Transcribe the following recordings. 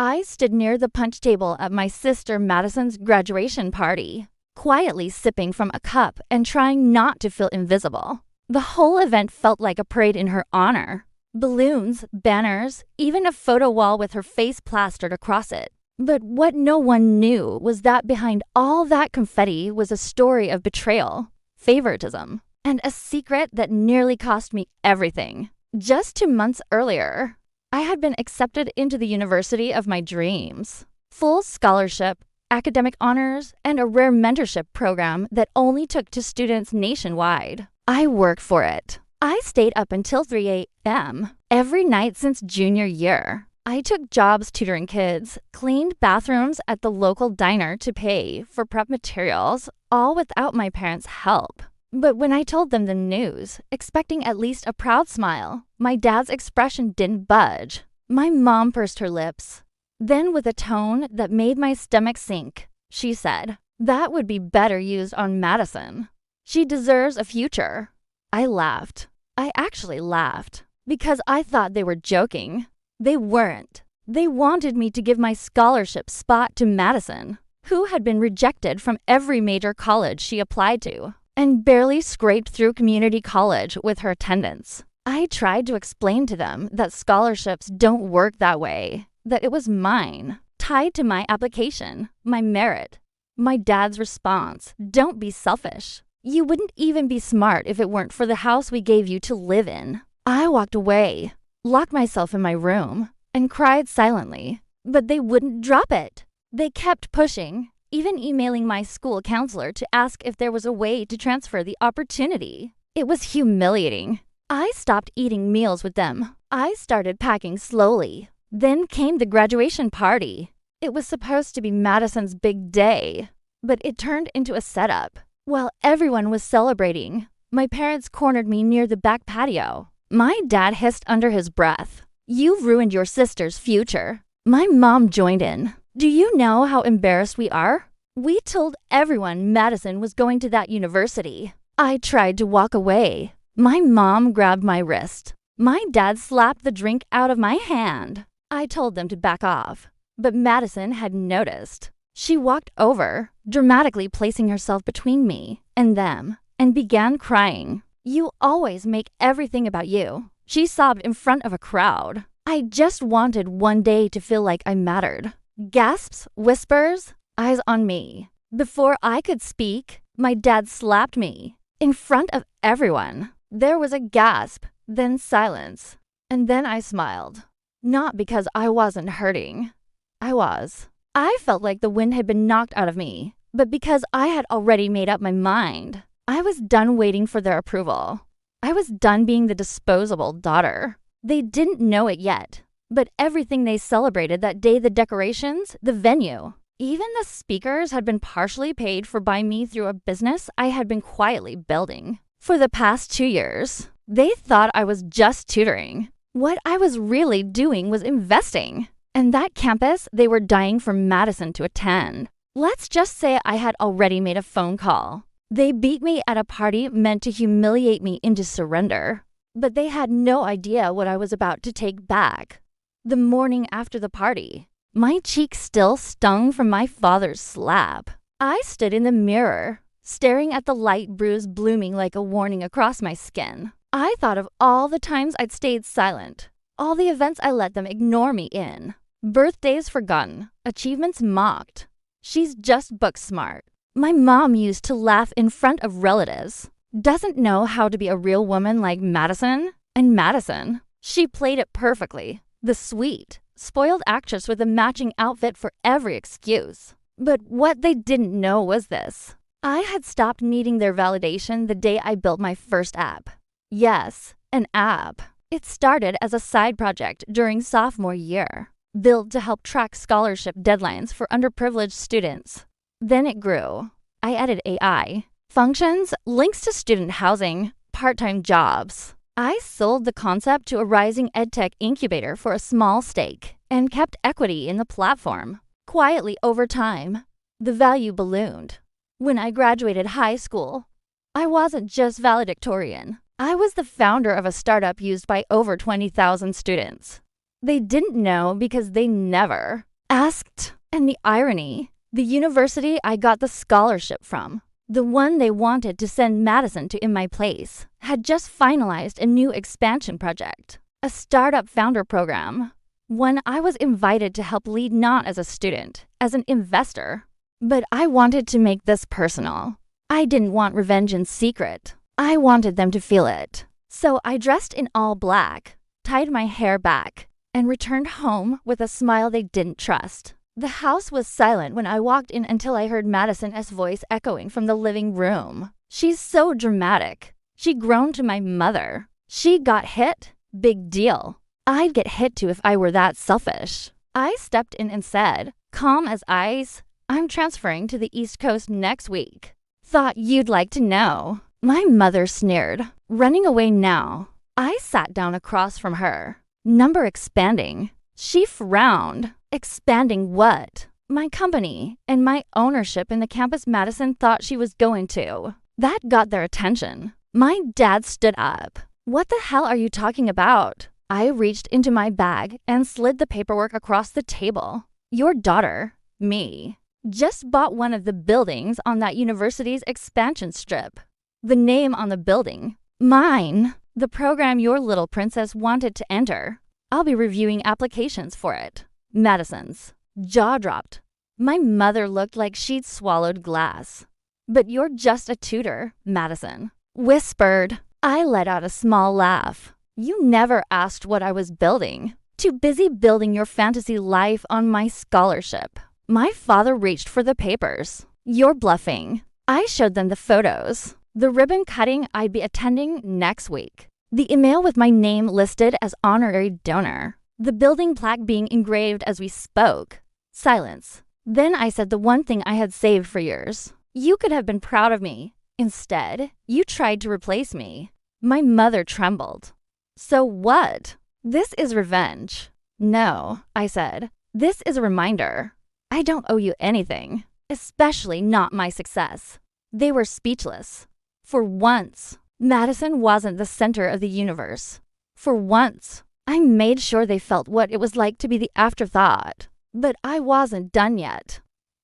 I stood near the punch table at my sister Madison's graduation party, quietly sipping from a cup and trying not to feel invisible. The whole event felt like a parade in her honor. Balloons, banners, even a photo wall with her face plastered across it. But what no one knew was that behind all that confetti was a story of betrayal, favoritism, and a secret that nearly cost me everything. Just 2 months earlier, I had been accepted into the university of my dreams. Full scholarship, academic honors, and a rare mentorship program that only took to students nationwide. I worked for it. I stayed up until 3 a.m. every night since junior year. I took jobs tutoring kids, cleaned bathrooms at the local diner to pay for prep materials, all without my parents' help. But when I told them the news, expecting at least a proud smile, my dad's expression didn't budge. My mom pursed her lips. Then, with a tone that made my stomach sink, she said, "That would be better used on Madison. She deserves a future." I laughed. I actually laughed because I thought they were joking. They weren't. They wanted me to give my scholarship spot to Madison, who had been rejected from every major college she applied to and barely scraped through community college with her attendance. I tried to explain to them that scholarships don't work that way, that it was mine, tied to my application, my merit. My dad's response, "Don't be selfish. You wouldn't even be smart if it weren't for the house we gave you to live in." I walked away, locked myself in my room, and cried silently. But they wouldn't drop it. They kept pushing, even emailing my school counselor to ask if there was a way to transfer the opportunity. It was humiliating. I stopped eating meals with them. I started packing slowly. Then came the graduation party. It was supposed to be Madison's big day, but it turned into a setup. While everyone was celebrating, my parents cornered me near the back patio. My dad hissed under his breath, "You've ruined your sister's future." My mom joined in. "Do you know how embarrassed we are? We told everyone Madison was going to that university." I tried to walk away. My mom grabbed my wrist. My dad slapped the drink out of my hand. I told them to back off, but Madison hadn't noticed. She walked over, dramatically placing herself between me and them, and began crying. "You always make everything about you," she sobbed in front of a crowd. I just wanted one day to feel like I mattered. Gasps, whispers, eyes on me. Before I could speak, my dad slapped me in front of everyone. There was a gasp, then silence, and then I smiled. Not because I wasn't hurting. I was. I felt like the wind had been knocked out of me, but because I had already made up my mind. I was done waiting for their approval. I was done being the disposable daughter. They didn't know it yet, but everything they celebrated that day, the decorations, the venue, even the speakers had been partially paid for by me through a business I had been quietly building. For the past 2 years, they thought I was just tutoring. What I was really doing was investing. And that campus, they were dying for Madison to attend. Let's just say I had already made a phone call. They beat me at a party meant to humiliate me into surrender. But they had no idea what I was about to take back. The morning after the party, my cheek still stung from my father's slap. I stood in the mirror, staring at the light bruise blooming like a warning across my skin. I thought of all the times I'd stayed silent, all the events I let them ignore me in. Birthdays forgotten, achievements mocked. She's just book smart. My mom used to laugh in front of relatives. Doesn't know how to be a real woman like Madison. And Madison, she played it perfectly. The sweet, spoiled actress with a matching outfit for every excuse. But what they didn't know was this. I had stopped needing their validation the day I built my first app. Yes, an app. It started as a side project during sophomore year, built to help track scholarship deadlines for underprivileged students. Then it grew. I added AI, functions, links to student housing, part-time jobs. I sold the concept to a rising edtech incubator for a small stake and kept equity in the platform. Quietly over time, the value ballooned. When I graduated high school, I wasn't just valedictorian. I was the founder of a startup used by over 20,000 students. They didn't know because they never asked. And the irony, the university I got the scholarship from, the one they wanted to send Madison to in my place, had just finalized a new expansion project, a startup founder program, one I was invited to help lead not as a student, as an investor. But I wanted to make this personal. I didn't want revenge in secret. I wanted them to feel it. So I dressed in all black, tied my hair back, and returned home with a smile they didn't trust. The house was silent when I walked in until I heard Madison's voice echoing from the living room. She's so dramatic. She groaned to my mother. She got hit? Big deal. I'd get hit too if I were that selfish. I stepped in and said, calm as ice, I'm transferring to the East Coast next week. Thought you'd like to know. My mother sneered, running away now. I sat down across from her. Number expanding. She frowned. Expanding what? My company and my ownership in the campus Madison thought she was going to. That got their attention. My dad stood up. What the hell are you talking about? I reached into my bag and slid the paperwork across the table. Your daughter, me, just bought one of the buildings on that university's expansion strip. The name on the building, mine, the program your little princess wanted to enter. I'll be reviewing applications for it. Madison's jaw dropped. My mother looked like she'd swallowed glass. But you're just a tutor, Madison whispered. I let out a small laugh. You never asked what I was building. Too busy building your fantasy life on my scholarship. My father reached for the papers. You're bluffing. I showed them the photos. The ribbon cutting I'd be attending next week. The email with my name listed as honorary donor. The building plaque being engraved as we spoke. Silence. Then I said the one thing I had saved for years. You could have been proud of me. Instead, you tried to replace me. My mother trembled. So what? This is revenge. No, I said. This is a reminder. I don't owe you anything, especially not my success. They were speechless. For once, Madison wasn't the center of the universe. For once, I made sure they felt what it was like to be the afterthought. But I wasn't done yet.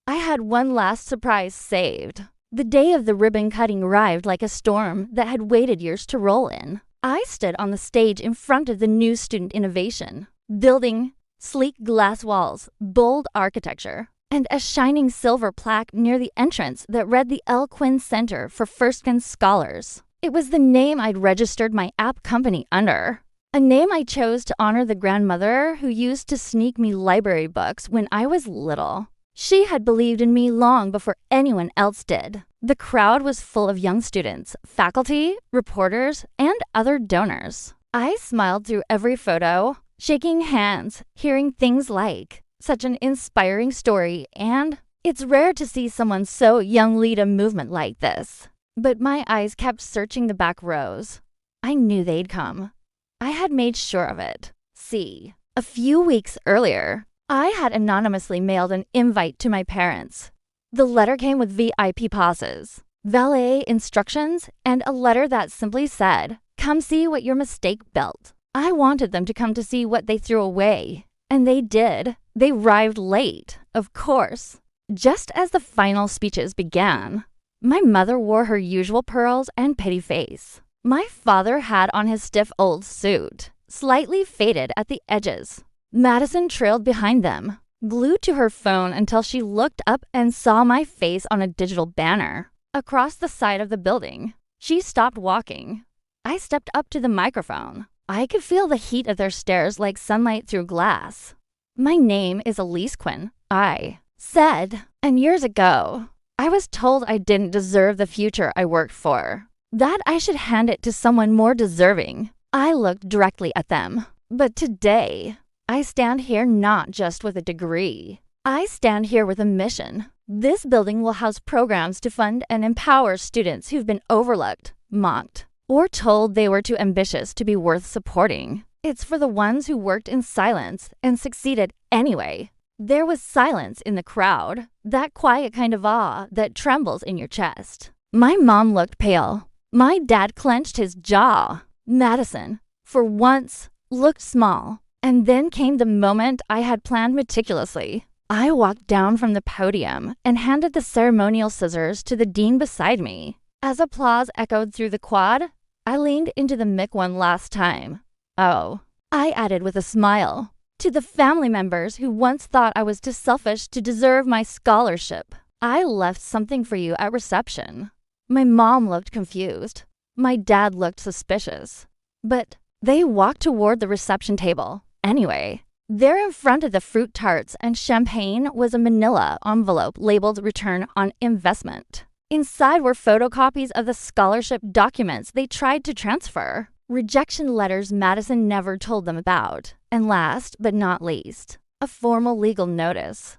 I had one last surprise saved. The day of the ribbon cutting arrived like a storm that had waited years to roll in. I stood on the stage in front of the new student innovation building, sleek glass walls, bold architecture, and a shining silver plaque near the entrance that read the L. Quinn Center for First-Gen Scholars. It was the name I'd registered my app company under. A name I chose to honor the grandmother who used to sneak me library books when I was little. She had believed in me long before anyone else did. The crowd was full of young students, faculty, reporters, and other donors. I smiled through every photo, shaking hands, hearing things like, such an inspiring story, and it's rare to see someone so young lead a movement like this. But my eyes kept searching the back rows. I knew they'd come. I had made sure of it. See, a few weeks earlier, I had anonymously mailed an invite to my parents. The letter came with VIP passes, valet instructions, and a letter that simply said, "Come see what your mistake built." I wanted them to come to see what they threw away. And they did. They arrived late, of course. Just as the final speeches began, my mother wore her usual pearls and pretty face. My father had on his stiff old suit, slightly faded at the edges. Madison trailed behind them, glued to her phone until she looked up and saw my face on a digital banner. Across the side of the building, she stopped walking. I stepped up to the microphone. I could feel the heat of their stares like sunlight through glass. My name is Elise Quinn, I said, and years ago, I was told I didn't deserve the future I worked for, that I should hand it to someone more deserving. I looked directly at them. But today, I stand here not just with a degree. I stand here with a mission. This building will house programs to fund and empower students who've been overlooked, mocked, or told they were too ambitious to be worth supporting. It's for the ones who worked in silence and succeeded anyway. There was silence in the crowd, that quiet kind of awe that trembles in your chest. My mom looked pale. My dad clenched his jaw. Madison, for once, looked small. And then came the moment I had planned meticulously. I walked down from the podium and handed the ceremonial scissors to the dean beside me. As applause echoed through the quad, I leaned into the mic one last time. Oh, I added with a smile. To the family members who once thought I was too selfish to deserve my scholarship, I left something for you at reception. My mom looked confused. My dad looked suspicious. But they walked toward the reception table. Anyway, there in front of the fruit tarts and champagne was a manila envelope labeled Return on Investment. Inside were photocopies of the scholarship documents they tried to transfer, rejection letters Madison never told them about, and last but not least, a formal legal notice.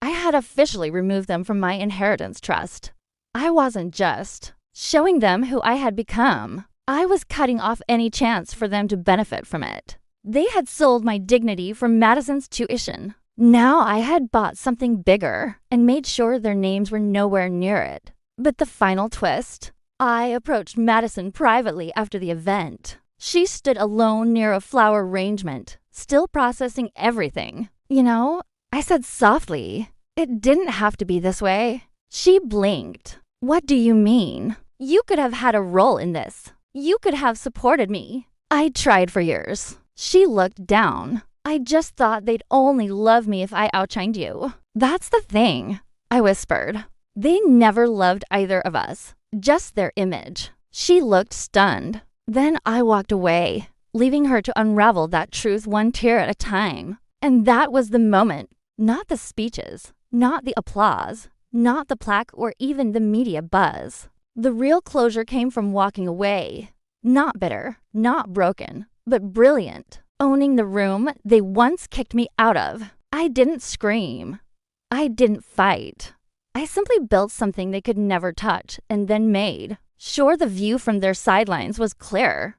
I had officially removed them from my inheritance trust. I wasn't just showing them who I had become. I was cutting off any chance for them to benefit from it. They had sold my dignity for Madison's tuition. Now I had bought something bigger and made sure their names were nowhere near it. But the final twist? I approached Madison privately after the event. She stood alone near a flower arrangement, still processing everything. You know, I said softly, "It didn't have to be this way." She blinked. "What do you mean? You could have had a role in this. You could have supported me. I tried for years." She looked down. "I just thought they'd only love me if I outshined you." "That's the thing," I whispered. "They never loved either of us, just their image." She looked stunned. Then I walked away, leaving her to unravel that truth one tear at a time. And that was the moment. Not the speeches, not the applause, not the plaque or even the media buzz. The real closure came from walking away. Not bitter, not broken, but brilliant. Owning the room they once kicked me out of. I didn't scream. I didn't fight. I simply built something they could never touch and then made. Sure, the view from their sidelines was clear,